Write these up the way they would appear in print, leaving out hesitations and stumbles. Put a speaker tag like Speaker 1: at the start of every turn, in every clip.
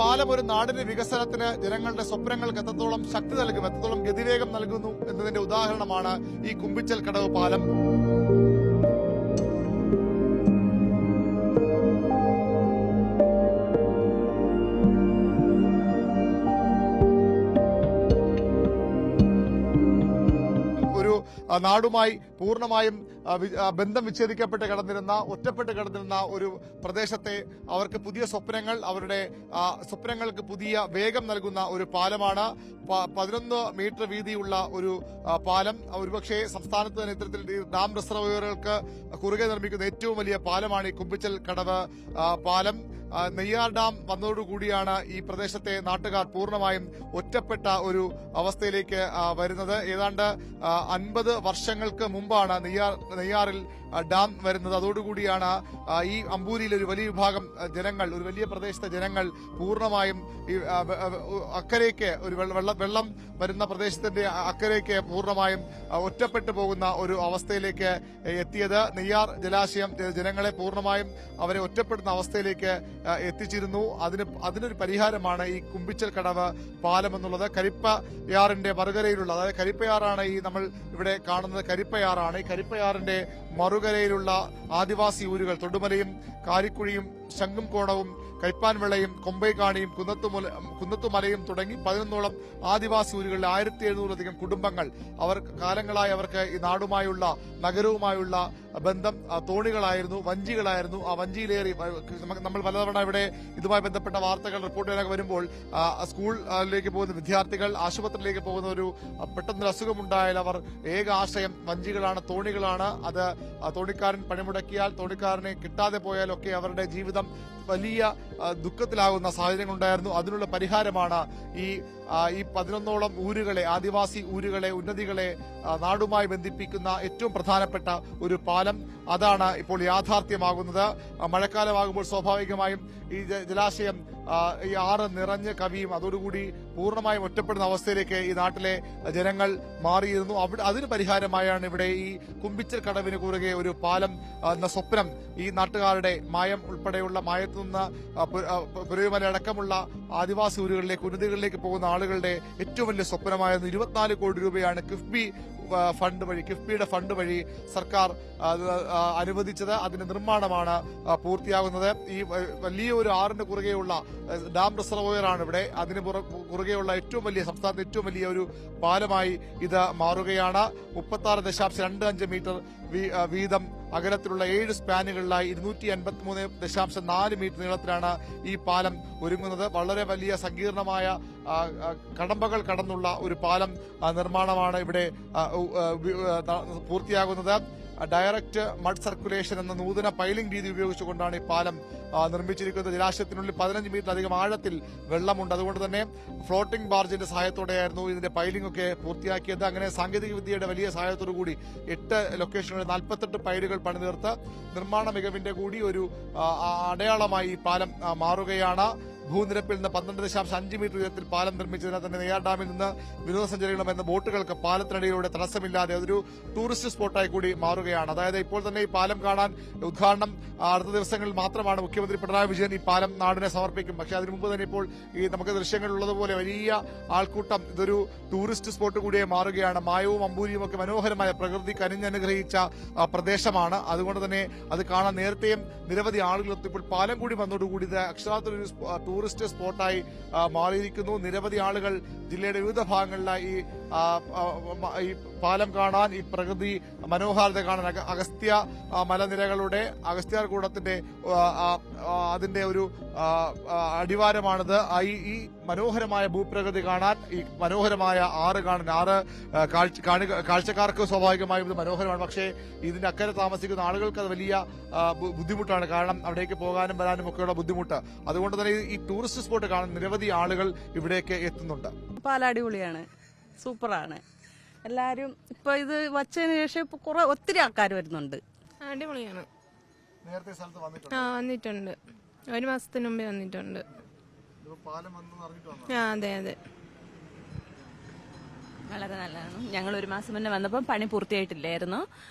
Speaker 1: പാലം ഒരു നാടിന്റെ വികസനത്തിന് ജനങ്ങളുടെ സ്വപ്നങ്ങൾക്ക് എത്രത്തോളം ശക്തി നൽകും, എത്രത്തോളം ഗതിവേഗം നൽകുന്നു എന്നതിന്റെ ഉദാഹരണമാണ് ഈ കുമ്പിച്ചൽ കടവ് പാലം. നാടുമായി പൂർണ്ണമായും ബന്ധം വിച്ഛേദിക്കപ്പെട്ട് ഒറ്റപ്പെട്ട് കിടന്നിരുന്ന ഒരു പ്രദേശത്തെ അവർക്ക് പുതിയ സ്വപ്നങ്ങൾ, അവരുടെ സ്വപ്നങ്ങൾക്ക് പുതിയ വേഗം നൽകുന്ന ഒരു പാലമാണ്. 11 മീറ്റർ വീതിയുള്ള ഒരു പാലം. ഒരുപക്ഷെ സംസ്ഥാനത്ത് തന്നെ ഇത്തരത്തിൽ ഡാം റിസർവോയറുകൾക്ക് കുറുകെ നിർമ്മിക്കുന്ന ഏറ്റവും വലിയ പാലമാണ് ഈ കുമ്പിച്ചൽ കടവ് പാലം. നെയ്യാർ ഡാം വന്നതോടുകൂടിയാണ് ഈ പ്രദേശത്തെ നാട്ടുകാർ പൂർണ്ണമായും ഒറ്റപ്പെട്ട ഒരു അവസ്ഥയിലേക്ക് വരുന്നത്. ഏതാണ്ട് 50 വർഷങ്ങൾക്ക് മുമ്പാണ് നെയ്യാറിൽ ഡാം വരുന്നത്. അതോടുകൂടിയാണ് ഈ അമ്പൂരിയിൽ ഒരു വലിയ വിഭാഗം ജനങ്ങൾ, ഒരു വലിയ പ്രദേശത്തെ ജനങ്ങൾ പൂർണ്ണമായും അക്കരയ്ക്ക് ഒരു വെള്ളം വരുന്ന പ്രദേശത്തിന്റെ അക്കരയ്ക്ക് പൂർണ്ണമായും ഒറ്റപ്പെട്ടു പോകുന്ന ഒരു അവസ്ഥയിലേക്ക് എത്തിയത്. നെയ്യാർ ജലാശയം ജനങ്ങളെ പൂർണ്ണമായും അവരെ ഒറ്റപ്പെടുന്ന അവസ്ഥയിലേക്ക് എത്തിച്ചിരുന്നു. അതിനൊരു പരിഹാരമാണ് ഈ കുമ്പിച്ചൽ കടവ് പാലം എന്നുള്ളത്. കരിപ്പയാറിന്റെ മറുകരയിലുള്ള, അതായത് കരിപ്പയാറാണ് ഈ നമ്മൾ ഇവിടെ കാണുന്നത്, കരിപ്പയാറാണ്. ഈ കരിപ്പയാറിന്റെ മറുകരയിലുള്ള ആദിവാസി ഊരുകൾ തൊടുമലയും കാരിക്കുഴിയും ശംഖും കോണവും കൈപ്പാൻവിളയും കൊമ്പൈക്കാണിയും കുന്നത്തുമലയും തുടങ്ങി 11ഓളം ആദിവാസി ഊരുകളിലെ 1700-ലധികം കുടുംബങ്ങൾ കാലങ്ങളായി അവർക്ക് ഈ നാടുമായുള്ള, നഗരവുമായുള്ള ബന്ധം തോണികളായിരുന്നു, വഞ്ചികളായിരുന്നു. ആ വഞ്ചിയിലേറി നമ്മൾ പലതവണ ഇവിടെ ഇതുമായി ബന്ധപ്പെട്ട വാർത്തകൾ റിപ്പോർട്ടുകളൊക്കെ വരുമ്പോൾ സ്കൂളിലേക്ക് പോകുന്ന വിദ്യാർത്ഥികൾ, ആശുപത്രിയിലേക്ക് പോകുന്ന ഒരു പെട്ടെന്നൊരു അസുഖമുണ്ടായാൽ അവർ ഏക ആശയം വഞ്ചികളാണ്, തോണികളാണ്. അത് തോണിക്കാരൻ പണിമുടക്കിയാൽ, തോണിക്കാരനെ കിട്ടാതെ പോയാലൊക്കെ അവരുടെ ജീവിതം വലിയ ദുഃഖത്തിലാകുന്ന സാഹചര്യങ്ങളുണ്ടായിരുന്നു. അതിനുള്ള പരിഹാരമാണ് ഈ 11ഓളം ഊരുകളെ, ആദിവാസി ഊരുകളെ, ഉന്നതികളെ നാടുമായി ബന്ധിപ്പിക്കുന്ന ഏറ്റവും പ്രധാനപ്പെട്ട ഒരു പാലം. അതാണ് ഇപ്പോൾ യാഥാർത്ഥ്യമാകുന്നത്. മഴക്കാലമാകുമ്പോൾ സ്വാഭാവികമായും ഈ ജലാശയം, ഈ ആറ് നിറഞ്ഞ് കവിയും അതോടുകൂടി പൂർണ്ണമായും ഒറ്റപ്പെടുന്ന അവസ്ഥയിലേക്ക് ഈ നാട്ടിലെ ജനങ്ങൾ മാറിയിരുന്നു. അതിന് പരിഹാരമായാണ് ഇവിടെ ഈ കുമ്പിച്ചൽ കടവിന് കുറുകെ ഒരു പാലം എന്ന സ്വപ്നം ഈ നാട്ടുകാരുടെ ഉൾപ്പെടെയുള്ള മായത്തുനിന്ന് പുരയുമല അടക്കമുള്ള ആദിവാസി ഊരുകളിലേക്ക്, ഉന്നതികളിലേക്ക് പോകുന്ന ആളുകളുടെ ഏറ്റവും വലിയ സ്വപ്നമായിരുന്നു. 24 കോടി രൂപയാണ് കിഫ്ബിയുടെ ഫണ്ട് വഴി സർക്കാർ അനുവദിച്ചത്. അതിന്റെ നിർമ്മാണമാണ് പൂർത്തിയാകുന്നത്. ഈ വലിയ ഒരു ആറിന് കുറുകെയുള്ള ഡാം റിസർവോയറാണ് ഇവിടെ. അതിന് കുറുകെയുള്ള സംസ്ഥാനത്തെ ഏറ്റവും വലിയ ഒരു പാലമായി ഇത് മാറുകയാണ്. 36.25 മീറ്റർ വീതം അകലത്തിലുള്ള 7 സ്പാനുകളിലായി 253.4 മീറ്റർ നീളത്തിലാണ് ഈ പാലം ഒരുങ്ങുന്നത്. വളരെ വലിയ സങ്കീർണമായ കടമ്പകൾ കടന്നുള്ള ഒരു പാലം നിർമ്മാണമാണ് ഇവിടെ പൂർത്തിയാകുന്നത്. ഡയറക്റ്റ് മഡ് സർക്കുലേഷൻ എന്ന നൂതന പൈലിംഗ് രീതി ഉപയോഗിച്ചുകൊണ്ടാണ് ഈ പാലം നിർമ്മിച്ചിരിക്കുന്നത്. ജലാശയത്തിനുള്ളിൽ 15 മീറ്ററിലധികം ആഴത്തിൽ വെള്ളമുണ്ട്. അതുകൊണ്ട് തന്നെ ഫ്ലോട്ടിംഗ് ബാർജിന്റെ സഹായത്തോടെയായിരുന്നു ഇതിന്റെ പൈലിംഗ് ഒക്കെ പൂർത്തിയാക്കിയത്. അങ്ങനെ സാങ്കേതിക വിദ്യയുടെ വലിയ സഹായത്തോടുകൂടി 8 ലൊക്കേഷനുകളിൽ 48 പൈലുകൾ പണിതീർത്ത് നിർമ്മാണ മികവിന്റെ കൂടി ഒരു അടയാളമായി ഈ പാലം മാറുകയാണ്. ഭൂനിരപ്പിൽ നിന്ന് 12.5 മീറ്റർ ഉയരത്തിൽ പാലം നിർമ്മിച്ചതിനാൽ തന്നെ നെയ്യാർ ഡാമിൽ നിന്ന് വിനോദസഞ്ചാരികളും എന്ന ബോട്ടുകൾക്ക് പാലത്തിനടിയിലൂടെ തടസ്സമില്ലാതെ അതൊരു ടൂറിസ്റ്റ് സ്പോട്ടായി കൂടി മാറുകയാണ്. അതായത് ഇപ്പോൾ തന്നെ ഈ പാലം കാണാൻ ഉദ്ഘാടനം അടുത്ത ദിവസങ്ങളിൽ മാത്രമാണ്. മുഖ്യമന്ത്രി പിണറായി വിജയൻ ഈ പാലം നാടിനെ സമർപ്പിക്കും. പക്ഷേ അതിനു മുമ്പ് തന്നെ ഇപ്പോൾ ഈ നമുക്ക് ദൃശ്യങ്ങളിലുള്ളതുപോലെ വലിയ ആൾക്കൂട്ടം, ഇതൊരു ടൂറിസ്റ്റ് സ്പോട്ട് കൂടിയായി മാറുകയാണ്. മായവും അമ്പൂരിയും ഒക്കെ മനോഹരമായ പ്രകൃതി കനിഞ്ഞനുഗ്രഹിച്ച പ്രദേശമാണ്. അതുകൊണ്ട് തന്നെ അത് കാണാൻ നേരത്തെയും നിരവധി ആളുകൾ എത്തിയപ്പോൾ പാലം കൂടി വന്നതോടുകൂടി ഇത് അക്ഷരാർത്ഥത്തിൽ ടൂറിസ്റ്റ് സ്പോട്ടായി മാറിയിരിക്കുന്നു. നിരവധി ആളുകൾ ജില്ലയുടെ വിവിധ ഭാഗങ്ങളിലായി ഈ പാലം കാണാൻ, ഈ പ്രകൃതി മനോഹാരിത കാണാൻ, അഗസ്ത്യ മലനിരകളുടെ അഗസ്ത്യാർകൂടത്തിന്റെ അതിന്റെ ഒരു അടിവാരമാണിത്. ഈ മനോഹരമായ ഭൂപ്രകൃതി കാണാൻ, ഈ മനോഹരമായ ആറ് കാണാൻ, കാഴ്ചക്കാർക്ക് സ്വാഭാവികമായും ഇത് മനോഹരമാണ്. പക്ഷേ ഇതിന്റെ അക്കരെ താമസിക്കുന്ന ആളുകൾക്ക് അത് വലിയ ബുദ്ധിമുട്ടാണ്. കാരണം അവിടേക്ക് പോകാനും വരാനും ഒക്കെയുള്ള ബുദ്ധിമുട്ട്. അതുകൊണ്ട് തന്നെ ഈ ടൂറിസ്റ്റ് സ്പോട്ട് കാണാൻ നിരവധി ആളുകൾ ഇവിടേക്ക് എത്തുന്നുണ്ട്.
Speaker 2: അടിപൊളിയാണ്, സൂപ്പറാണ്. എല്ലാരും ഇപ്പൊ ഇത് വച്ചതിന് ശേഷം ഒത്തിരി ആൾക്കാർ വരുന്നുണ്ട്.
Speaker 3: അടിപൊളിയാണ്. വന്നിട്ടുണ്ട്, 1 മാസത്തിന് മുമ്പേ വന്നിട്ടുണ്ട്. അതെ അതെ,
Speaker 4: വളരെ നല്ലതാണ്. ഞങ്ങൾ 1 മാസം മുന്നേ വന്നപ്പോൾ പണി പൂർത്തിയായിട്ടില്ലായിരുന്നു.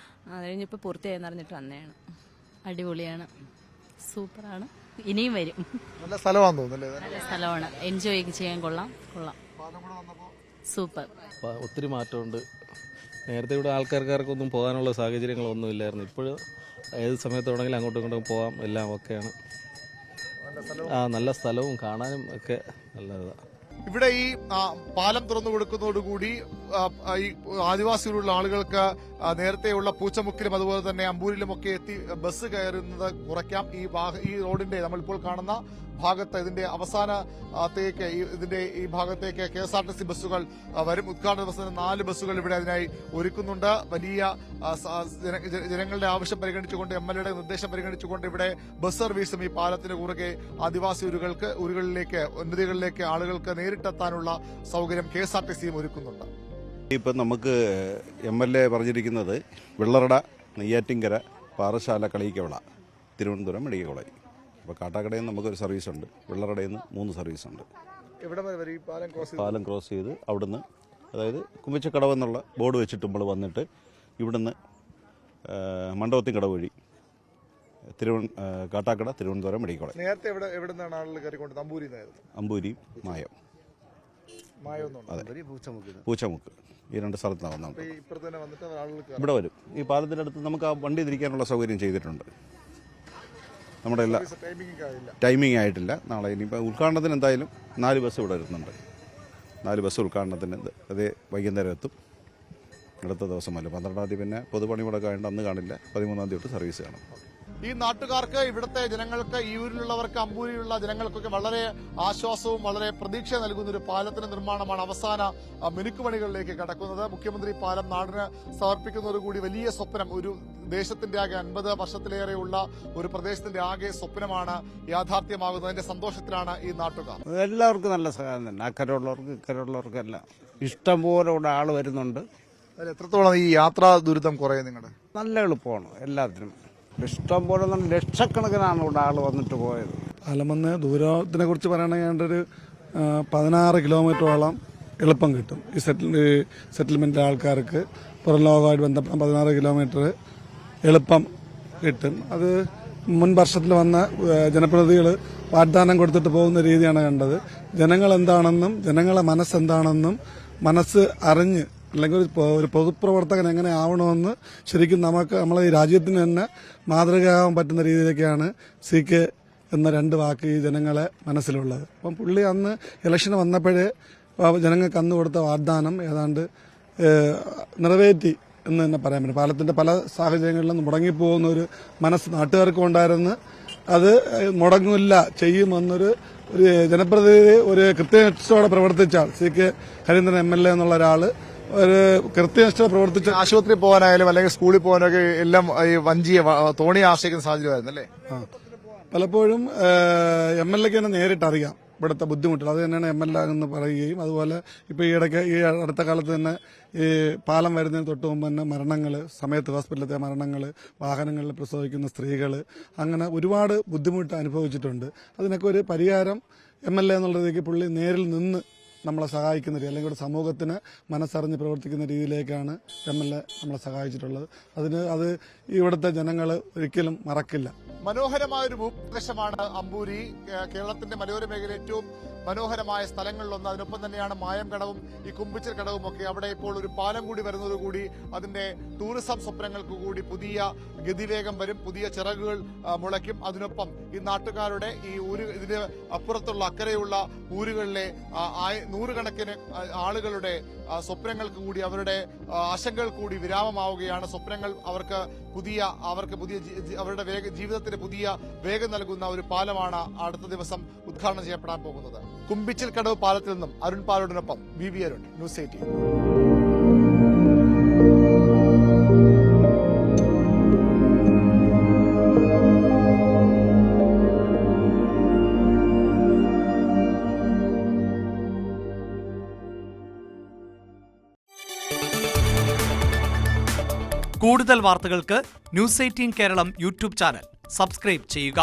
Speaker 4: അത് കഴിഞ്ഞിപ്പോൾ പൂർത്തിയായെന്ന് അറിഞ്ഞിട്ട് വന്നതാണ്. അടിപൊളിയാണ്, സൂപ്പറാണ്.
Speaker 5: ഇനിയും വരും.
Speaker 1: നല്ല സ്ഥലമാണെന്ന് തോന്നുന്നല്ലേ ഇത്?
Speaker 5: നല്ല സ്ഥലമാണ്, എൻജോയ് ചെയ്യാൻ കൊള്ളാം.
Speaker 1: പാലം കൂടെ വന്നപ്പോൾ
Speaker 5: സൂപ്പർ.
Speaker 6: ഒത്തിരി മാറ്റമുണ്ട്. നേരത്തെ ഇവിടെ ആൾക്കാർക്കൊന്നും പോകാനുള്ള സാഹചര്യങ്ങളൊന്നും ഇല്ലായിരുന്നു. ഇപ്പോൾ ഏത് സമയത്ത് വേണമെങ്കിലും അങ്ങോട്ടും ഇങ്ങോട്ടും പോകാം, എല്ലാം ഓക്കെയാണ്. നല്ല സ്ഥലവും കാണാനും ഒക്കെ നല്ലതാണ്.
Speaker 1: ഇവിടെ ഈ പാലം തുറന്നു കൊടുക്കുന്നതോടുകൂടി ഈ ആദിവാസികളുള്ള ആളുകൾക്ക് നേരത്തെയുള്ള പൂച്ചമുക്കിലും അതുപോലെ തന്നെ അമ്പൂരിലുമൊക്കെ എത്തി ബസ് കയറുന്നത് കുറയ്ക്കാം. ഈ റോഡിന്റെ നമ്മളിപ്പോൾ കാണുന്ന ഭാഗത്ത് ഇതിന്റെ അവസാനത്തേക്ക് ഈ ഭാഗത്തേക്ക് KSRTC ബസ്സുകൾ വരും. ഉദ്ഘാടന ദിവസം 4 ബസ്സുകൾ ഇവിടെ അതിനായി ഒരുക്കുന്നുണ്ട്. വലിയ ജനങ്ങളുടെ ആവശ്യം പരിഗണിച്ചുകൊണ്ട് MLA യുടെ നിർദ്ദേശം പരിഗണിച്ചുകൊണ്ട് ഇവിടെ ബസ് സർവീസും ഈ പാലത്തിന് കുറുകെ ആദിവാസി ഉന്നതികളിലേക്ക് ആളുകൾക്ക് നേരിട്ടെത്താനുള്ള സൗകര്യം KSRTCയും ഒരുക്കുന്നുണ്ട്.
Speaker 7: ഇപ്പം നമുക്ക് MLA പറഞ്ഞിരിക്കുന്നത് വെള്ളറട, നെയ്യാറ്റിൻകര, പാറശാല, കളിയിക്കവള, തിരുവനന്തപുരം മെഡിക്കൽ കോളേജ്. അപ്പോൾ കാട്ടാക്കടയിൽ നിന്ന് നമുക്കൊരു സർവീസുണ്ട്, വെള്ളറടയിൽ നിന്ന് 3 സർവീസുണ്ട്. പാലം ക്രോസ് ചെയ്ത് അവിടുന്ന്, അതായത് കുമ്പിച്ചക്കടവെന്നുള്ള ബോർഡ് വെച്ചിട്ട് നമ്മൾ വന്നിട്ട് ഇവിടുന്ന് മണ്ഡപത്തിൻ കടവ് വഴി കാട്ടാക്കട, തിരുവനന്തപുരം മെഡിക്കൽ കോളേജ്.
Speaker 1: നേരത്തെ എവിടുന്നാണ് ആളുകൾ കയറിക്കൊണ്ട്?
Speaker 7: അമ്പൂരി, മായം, അതെ, പൂച്ചമുക്ക്, ഈ 2 സ്ഥലത്താണ് വന്നത്. ഇവിടെ വരും. ഈ പാലത്തിൻ്റെ അടുത്ത് നമുക്ക് ആ വണ്ടി തിരിക്കാനുള്ള സൗകര്യം ചെയ്തിട്ടുണ്ട്. നമ്മുടെ എല്ലാ ടൈമിംഗ് ആയിട്ടില്ല. നാളെ ഇനിയിപ്പോൾ ഉദ്ഘാടനത്തിന് എന്തായാലും 4 ബസ് ഇവിടെ വരുന്നുണ്ട്. 4 ബസ് ഉദ്ഘാടനത്തിന് അതേ വൈകുന്നേരം എത്തും. അടുത്ത ദിവസമല്ല, 12-ാം തീയതി പിന്നെ പൊതുപണിമുടക്കം ആയതുകൊണ്ട് അന്ന് കാണില്ല. 13-ാം തീയതി തൊട്ട് സർവീസ് കാണും.
Speaker 1: ഈ നാട്ടുകാർക്ക്, ഇവിടുത്തെ ജനങ്ങൾക്ക്, ഈ ഊരിലുള്ളവർക്ക്, അമ്പൂരിലുള്ള ജനങ്ങൾക്കൊക്കെ വളരെ ആശ്വാസവും വളരെ പ്രതീക്ഷ നൽകുന്ന ഒരു പാലത്തിന്റെ നിർമ്മാണമാണ് അവസാന മിനുക്കുപണികളിലേക്ക് കടക്കുന്നത്. മുഖ്യമന്ത്രി പാലം നാടിന് സമർപ്പിക്കുന്നതോടുകൂടി വലിയ സ്വപ്നം, ഒരു ദേശത്തിന്റെ ആകെ 50 വർഷത്തിലേറെയുള്ള ഒരു പ്രദേശത്തിന്റെ ആകെ സ്വപ്നമാണ് യാഥാർത്ഥ്യമാകുന്നതിന്റെ സന്തോഷത്തിലാണ് ഈ നാട്ടുകാർ.
Speaker 8: എല്ലാവർക്കും നല്ല സഹായം തന്നെ, അക്കരയുള്ളവർക്ക് ഇക്കരയുള്ളവർക്കെല്ലാം ഇഷ്ടം പോലെ ഇവിടെ ആൾ വരുന്നുണ്ട്.
Speaker 1: എത്രത്തോളം ഈ യാത്രാ ദുരിതം കുറയും നിങ്ങളുടെ?
Speaker 8: നല്ല എളുപ്പമാണ് എല്ലാത്തിനും. ഇഷ്ടം പോലെ ലക്ഷക്കണക്കിനാണ് ഇവിടെ ആൾ വന്നിട്ട് പോയത്.
Speaker 9: പാലം വന്ന് ദൂരത്തിനെ കുറിച്ച് പറയുകയാണെങ്കിൽ ഒരു 16 കിലോമീറ്ററോളം എളുപ്പം കിട്ടും. ഈ സെറ്റിൽമെന്റ് ആൾക്കാർക്ക് പുറം ലോകമായിട്ട് ബന്ധപ്പെട്ട 16 കിലോമീറ്റർ എളുപ്പം കിട്ടും. അത് മുൻ വർഷത്തിൽ വന്ന ജനപ്രതിനിധികൾ വാഗ്ദാനം കൊടുത്തിട്ട് പോകുന്ന രീതിയാണ് കണ്ടത്. ജനങ്ങൾ എന്താണെന്നും ജനങ്ങളെ മനസ്സെന്താണെന്നും മനസ്സ് അറിഞ്ഞ്, അല്ലെങ്കിൽ ഒരു പൊതുപ്രവർത്തകൻ എങ്ങനെ ആവണമെന്ന് ശരിക്കും നമ്മളെ ഈ രാജ്യത്തിന് തന്നെ മാതൃകയാവാൻ പറ്റുന്ന രീതിയിലേക്കാണ് CK എന്ന 2 വാക്ക് ഈ ജനങ്ങളെ മനസ്സിലുള്ളത്. അപ്പം പുള്ളി അന്ന് ഇലക്ഷന് വന്നപ്പോഴേ ജനങ്ങൾക്ക് അന്ന് കൊടുത്ത വാഗ്ദാനം ഏതാണ്ട് നിറവേറ്റി എന്ന് തന്നെ പറയാൻ പറ്റും. പാലത്തിന്റെ പല സാഹചര്യങ്ങളിലും മുടങ്ങിപ്പോകുന്ന ഒരു മനസ്സ് നാട്ടുകാർക്കും ഉണ്ടായിരുന്നു. അത് മുടങ്ങില്ല, ചെയ്യുമെന്നൊരു ജനപ്രതിനിധി, ഒരു കൃത്യനിഷ്ഠയോടെ പ്രവർത്തിച്ചാൽ CK ഹരീന്ദ്രൻ MLA എന്നുള്ള ഒരാള് ഒരു കൃത്യനിഷ്ഠ പ്രവർത്തിച്ച
Speaker 1: ആശുപത്രി പോകാനായാലും അല്ലെങ്കിൽ സ്കൂളിൽ പോകാനൊക്കെ എല്ലാം ഈ വഞ്ചിയെ തോണിയെ ആശ്രയിക്കുന്ന സാഹചര്യമായിരുന്നു അല്ലേ?
Speaker 9: പലപ്പോഴും MLAക്ക് തന്നെ നേരിട്ട് അറിയാം ഇവിടുത്തെ ബുദ്ധിമുട്ടുകൾ. അത് തന്നെയാണ് MLA എന്ന് പറയുകയും, അതുപോലെ ഇപ്പോൾ ഈ അടുത്ത കാലത്ത് തന്നെ ഈ പാലം വരുന്നതിന് തൊട്ട് മുമ്പ് തന്നെ മരണങ്ങൾ, സമയത്ത് ഹോസ്പിറ്റലിലത്തെ മരണങ്ങൾ, വാഹനങ്ങളിൽ പ്രസവിക്കുന്ന സ്ത്രീകൾ, അങ്ങനെ ഒരുപാട് ബുദ്ധിമുട്ട് അനുഭവിച്ചിട്ടുണ്ട്. അതിനൊക്കെ ഒരു പരിഹാരം MLA എന്നുള്ളതിലേക്ക് പുള്ളി നേരിൽ നിന്ന് നമ്മളെ സഹായിക്കുന്ന രീതി, അല്ലെങ്കിൽ സമൂഹത്തിന് മനസ്സറിഞ്ഞ് പ്രവർത്തിക്കുന്ന രീതിയിലേക്കാണ് MLA നമ്മളെ സഹായിച്ചിട്ടുള്ളത്. അത് ഇവിടുത്തെ ജനങ്ങൾ ഒരിക്കലും മറക്കില്ല.
Speaker 1: മനോഹരമായൊരു ഭൂപ്രദേശമാണ് അമ്പൂരി. കേരളത്തിന്റെ മലയോര മേഖല ഏറ്റവും മനോഹരമായ സ്ഥലങ്ങളിലൊന്ന്. അതിനൊപ്പം തന്നെയാണ് മായം കടവും ഈ കുമ്പിച്ചൽ കടവും ഒക്കെ. അവിടെ ഇപ്പോൾ ഒരു പാലം കൂടി വരുന്നതോടുകൂടി അതിന്റെ ടൂറിസം സ്വപ്നങ്ങൾക്ക് കൂടി പുതിയ ഗതിവേഗം വരും, പുതിയ ചിറകുകൾ മുളയ്ക്കും. അതിനൊപ്പം ഈ നാട്ടുകാരുടെ ഈ ഇതിന് അപ്പുറത്തുള്ള അക്കരെയുള്ള ഊരുകളിലെ 100 കണക്കിന് ആളുകളുടെ സ്വപ്നങ്ങൾക്ക് കൂടി, അവരുടെ ആശങ്കകൾ കൂടി വിരാമമാവുകയാണ്. സ്വപ്നങ്ങൾ അവർക്ക് അവരുടെ ജീവിതത്തിന് പുതിയ വേഗം നൽകുന്ന ഒരു പാലമാണ് അടുത്ത ദിവസം ഉദ്ഘാടനം ചെയ്യപ്പെടാൻ പോകുന്നത്. കുമ്പിച്ചിൽ കടവ് പാലത്തിൽ നിന്നും അരുൺ പാലോടിനൊപ്പം VV അരുൺ, ന്യൂസ് 18.
Speaker 10: കൂടുതൽ വാർത്തകൾക്ക് news 18 Keralam YouTube channel subscribe ചെയ്യുക.